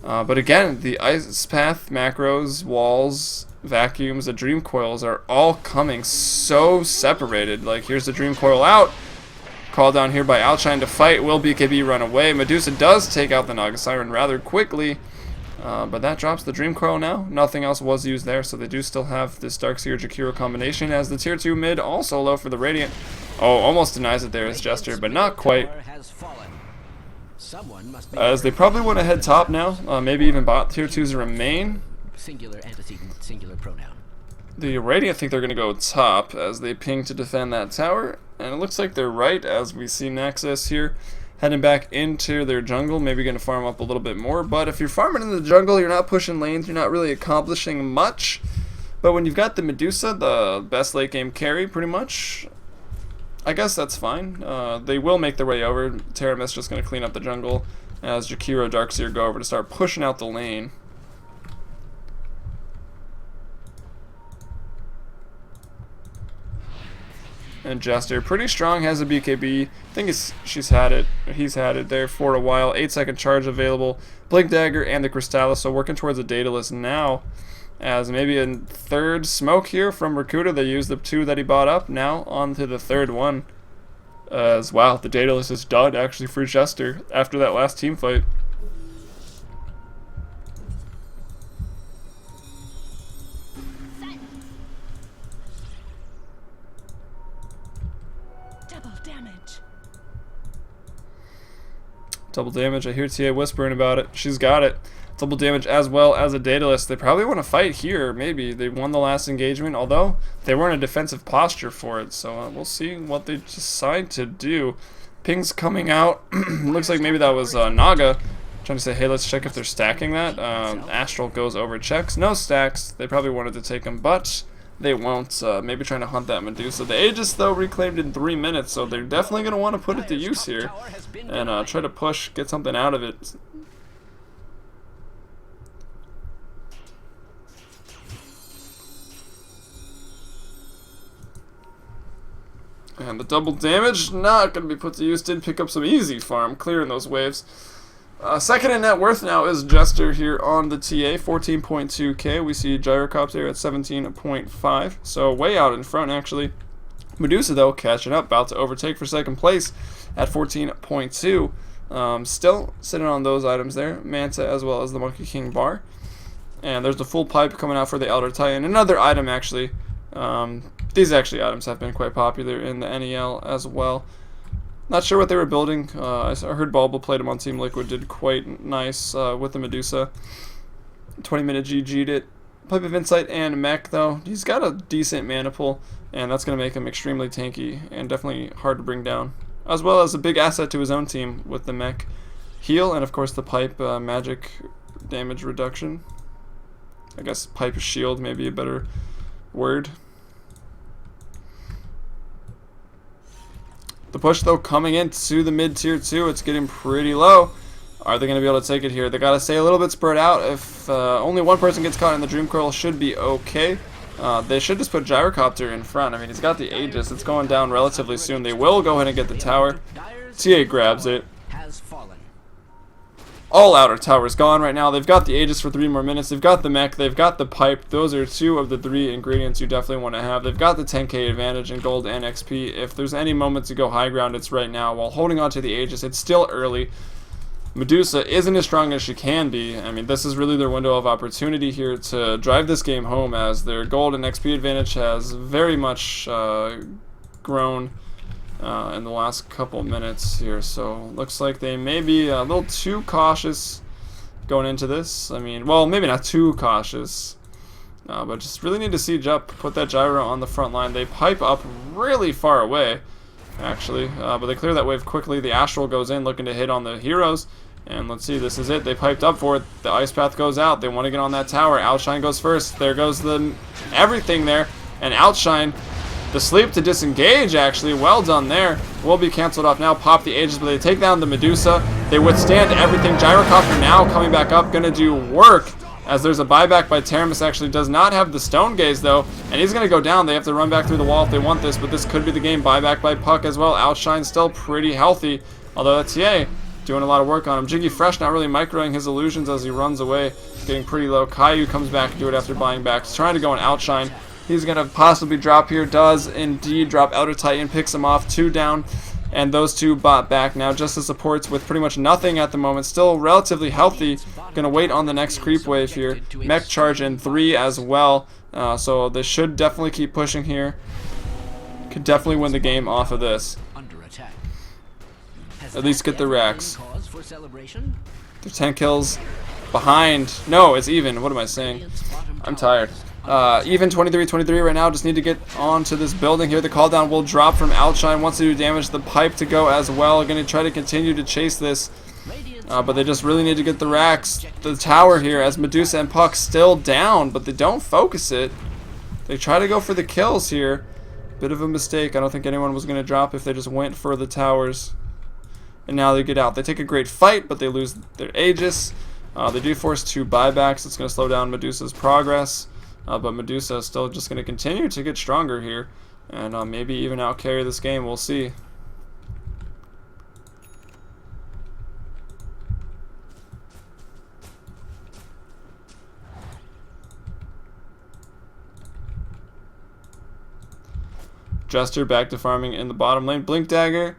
But again, the Ice Path, macros, walls, vacuums, the Dream Coils are all coming so separated. Like, here's the Dream Coil out. Call down here by Outshine to fight. Will BKB run away? Medusa does take out the Naga Siren rather quickly, but that drops the Dream Coil now. Nothing else was used there, so they do still have this Darkseer Jakiro combination as the tier 2 mid also low for the Radiant. Oh, almost denies it there as Jester, but not quite. As they probably want to head top now, maybe even bot tier 2s remain. Singular antecedent, singular pronoun. The Radiant think they're going to go top as they ping to defend that tower. And it looks like they're right as we see Nexus here heading back into their jungle. Maybe going to farm up a little bit more. But if you're farming in the jungle, you're not pushing lanes. You're not really accomplishing much. But when you've got the Medusa, the best late game carry pretty much, I guess that's fine. They will make their way over. Teramis just going to clean up the jungle as Jakiro, Darkseer go over to start pushing out the lane. And Jester, pretty strong, has a BKB. I think he's had it there for a while. 8-second charge available. Blink Dagger and the Crystallis, so working towards a Daedalus now. As maybe a third smoke here from Rakuta. They used the 2 that he bought up. Now on to the third one. As wow, the Daedalus is done actually for Jester after that last team fight. Double damage. I hear TA whispering about it. She's got it. Double damage as well as a Daedalus. They probably want to fight here. Maybe they won the last engagement, although they were in a defensive posture for it. So we'll see what they decide to do. Ping's coming out. Looks like maybe that was Naga trying to say, hey, let's check if they're stacking that. Astral goes over, checks. No stacks. They probably wanted to take him, but they won't. Maybe trying to hunt that Medusa. The Aegis, though, reclaimed in 3 minutes, so they're definitely going to want to put it to use here and try to push, get something out of it. And the double damage, not going to be put to use. Did pick up some easy farm, clearing those waves. Second in net worth now is Jester here on the TA, 14.2k. We see Gyrocopter at 17.5, so way out in front actually. Medusa though catching up, about to overtake for second place at 14.2. Still sitting on those items there, Manta as well as the Monkey King bar. And there's the full pipe coming out for the Elder Titan. Another item actually. These items have been quite popular in the NEL as well. Not sure what they were building. I heard Bulba played him on Team Liquid, did quite nice with the Medusa. 20-minute GG'd it. Pipe of Insight and Mech, though. He's got a decent mana pool, and that's going to make him extremely tanky and definitely hard to bring down. As well as a big asset to his own team with the Mech heal, and of course the Pipe magic damage reduction. I guess Pipe shield may be a better word. The push, though, coming into the mid-tier 2. It's getting pretty low. Are they going to be able to take it here? They got to stay a little bit spread out. If only one person gets caught in the Dream Coil, should be okay. They should just put Gyrocopter in front. I mean, he's got the Aegis. It's going down relatively soon. They will go ahead and get the tower. TA grabs it. All outer towers gone right now. They've got the Aegis for 3 more minutes. They've got the mech. They've got the pipe. Those are 2 of the 3 ingredients you definitely want to have. They've got the 10k advantage in gold and XP. If there's any moment to go high ground, it's right now. While holding on to the Aegis, it's still early. Medusa isn't as strong as she can be. I mean, this is really their window of opportunity here to drive this game home, as their gold and XP advantage has very much grown in the last couple minutes here. So looks like they may be a little too cautious going into this. I mean, well, maybe not too cautious, but just really need to siege up, put that gyro on the front line. They pipe up really far away, actually, but they clear that wave quickly. The Astral goes in looking to hit on the heroes, and let's see, this is it. They piped up for it. The Ice Path goes out. They want to get on that tower. Outshine goes first. There goes the everything there, and Outshine, the sleep to disengage, actually, well done there, will be cancelled off now. Pop the Aegis, but they take down the Medusa. They withstand everything. Gyrocopter now coming back up, gonna do work, as there's a buyback by Teramis. Actually does not have the Stone Gaze though, and he's gonna go down. They have to run back through the wall if they want this, but this could be the game. Buyback by Puck as well. Outshine still pretty healthy, although that's TA doing a lot of work on him. Jiggy Fresh not really microing his illusions as he runs away, getting pretty low. Caillou comes back to do it after buying back. He's trying to go on Outshine. He's going to possibly drop here. Does indeed drop. Outer Titan picks him off. 2 down. And those 2 bot back now. Just as supports with pretty much nothing at the moment. Still relatively healthy. Going to wait on the next creep wave here. Mech charge in 3 as well. So they should definitely keep pushing here. Could definitely win the game off of this. At least get the racks. They're 10 kills behind. No, it's even. What am I saying? I'm tired. Even 23-23 right now. Just need to get onto this building here. The call down will drop from Outshine. Wants to do damage. The pipe to go as well. Going to try to continue to chase this. But they just really need to get the racks. The tower here, as Medusa and Puck still down, but they don't focus it. They try to go for the kills here. Bit of a mistake. I don't think anyone was going to drop if they just went for the towers. And now they get out. They take a great fight, but they lose their Aegis. They do force 2 buybacks. It's going to slow down Medusa's progress. But Medusa is still just going to continue to get stronger here. And maybe even outcarry this game. We'll see. Jester back to farming in the bottom lane. Blink Dagger.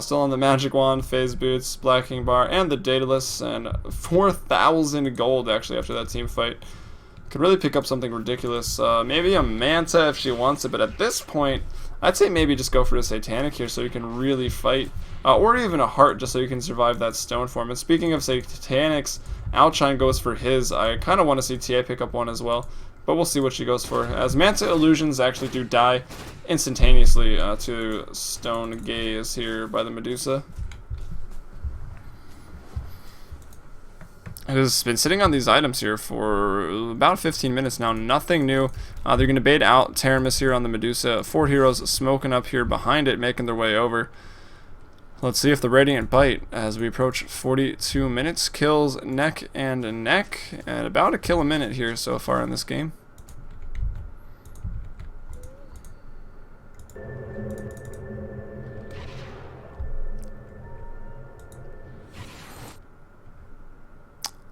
Still on the Magic Wand, Phase Boots, Black King Bar, and the Daedalus, and 4,000 gold actually after that team fight. Could really pick up something ridiculous. Maybe a Manta if she wants it, but at this point, I'd say maybe just go for a Satanic here so you can really fight. Or even a Heart just so you can survive that stone form. And speaking of Satanics, Outshine goes for his. I kind of want to see TA pick up one as well. But we'll see what she goes for, as Manta Illusions actually do die instantaneously to Stone Gaze here by the Medusa. It has been sitting on these items here for about 15 minutes now. Nothing new. They're going to bait out Teramis here on the Medusa. 4 heroes smoking up here behind it, making their way over. Let's see if the Radiant bite as we approach 42 minutes. Kills neck and neck, and about a kill a minute here so far in this game.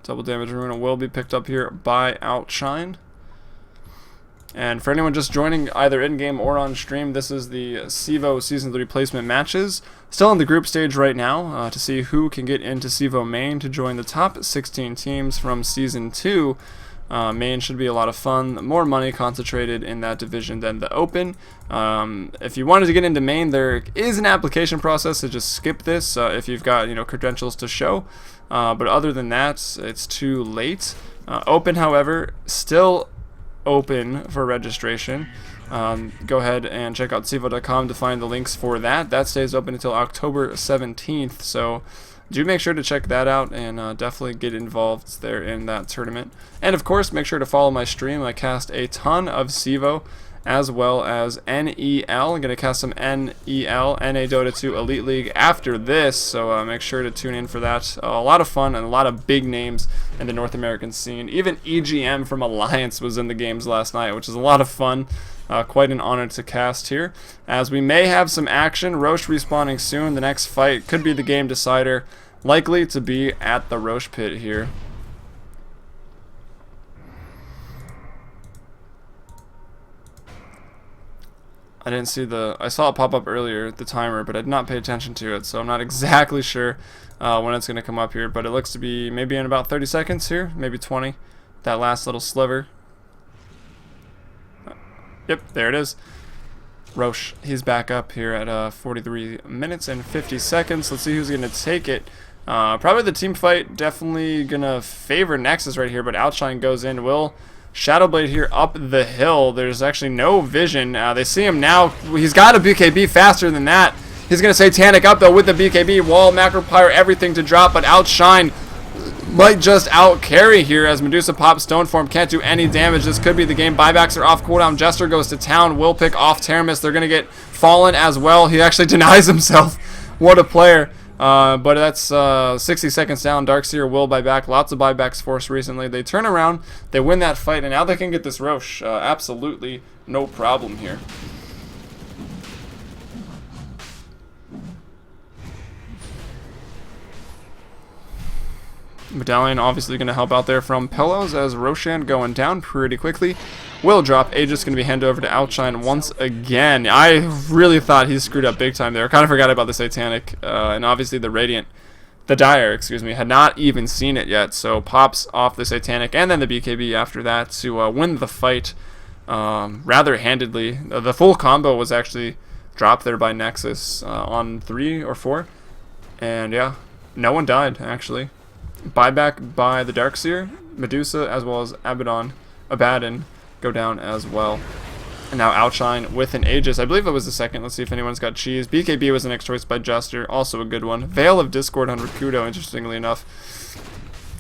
Double damage Runa will be picked up here by Outshine. And for anyone just joining either in-game or on stream, this is the Cevo Season 3 placement matches. Still in the group stage right now to see who can get into Cevo Main to join the top 16 teams from Season 2. Main should be a lot of fun. More money concentrated in that division than the Open. If you wanted to get into Main, there is an application process, so just skip this if you've got credentials to show. But other than that, it's too late. Open, however, still open for registration. Go ahead and check out Cevo.com to find the links for that. That stays open until October 17th, so do make sure to check that out and definitely get involved there in that tournament. And of course, make sure to follow my stream. I cast a ton of Cevo as well as NEL. I'm going to cast some NEL, NA Dota 2 Elite League after this, so make sure to tune in for that. A lot of fun and a lot of big names in the North American scene. Even EGM from Alliance was in the games last night, which is a lot of fun. Quite an honor to cast here, as we may have some action. Roche respawning soon. The next fight could be the game decider. likely to be at the Roche pit here. I didn't see I saw it pop up earlier, the timer, but I did not pay attention to it, so I'm not exactly sure when it's going to come up here, but it looks to be maybe in about 30 seconds here, maybe 20, that last little sliver. Yep, there it is. Roche, he's back up here at 43 minutes and 50 seconds. Let's see who's going to take it. Probably the team fight, definitely going to favor Nexus right here, but Outshine goes in. Will Shadowblade here up the hill. There's actually no vision. They see him now. He's got a BKB faster than that. He's going to Satanic up, though, with the BKB. Wall, Macro Pyre, everything to drop, but Outshine might just out-carry here as Medusa pops Stoneform. Can't do any damage. This could be the game. Buybacks are off cooldown. Jester goes to town. Will pick off Teramis. They're going to get Fallen as well. He actually denies himself. What a player. But that's 60 seconds down. Darkseer will buy back. Lots of buybacks forced recently. They turn around, they win that fight, and now they can get this Roche. Absolutely no problem here. Medallion obviously going to help out there from Pillows as Roshan going down pretty quickly. Will drop. Aegis going to be handed over to Outshine once again. I really thought he screwed up big time there. Kind of forgot about the Satanic and obviously the Radiant. The Dire, excuse me, had not even seen it yet. So pops off the Satanic and then the BKB after that to win the fight rather handedly. The full combo was actually dropped there by Nexus on 3 or 4. And yeah, no one died actually. Buyback by the Darkseer, Medusa, as well as Abaddon go down as well. And now Outshine with an Aegis. I believe it was the second. Let's see if anyone's got cheese. BKB was the next choice by Jester. Also a good one. Veil of Discord on Rakudo, interestingly enough.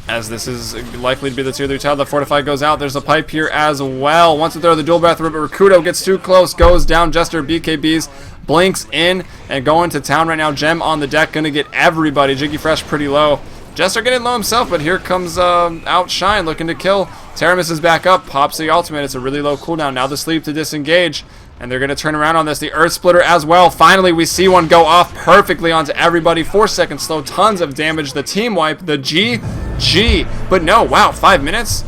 As this is likely to be the tier 3 tile. The Fortify goes out. There's a pipe here as well. Wants to throw the dual breath, but Rakudo gets too close. Goes down. Jester BKBs. Blinks in and going to town right now. Gem on the deck. Going to get everybody. Jiggy Fresh pretty low. Jester getting low himself, but here comes Outshine looking to kill. Teramis is back up, pops the ultimate. It's a really low cooldown. Now the sleep to disengage, and they're going to turn around on this. The Earth Splitter as well. Finally, we see one go off perfectly onto everybody. 4 seconds slow, tons of damage. The team wipe, the GG. But no, wow, 5 minutes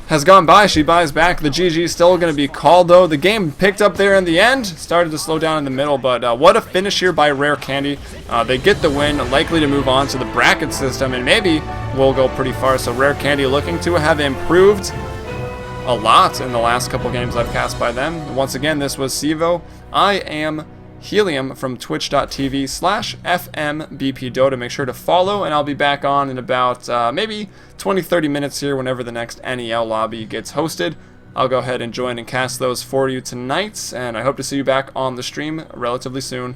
has gone by. She buys back. The GG still going to be called, though. The game picked up there in the end. Started to slow down in the middle, but what a finish here by Rare Candy. They get the win, likely to move on to the bracket system, and maybe will go pretty far. So Rare Candy looking to have improved a lot in the last couple games I've cast by them. Once again, this was Cevo. I am Helium from twitch.tv/FMBPdota. Make sure to follow, and I'll be back on in about maybe 20-30 minutes here whenever the next NEL lobby gets hosted. I'll go ahead and join and cast those for you tonight, and I hope to see you back on the stream relatively soon.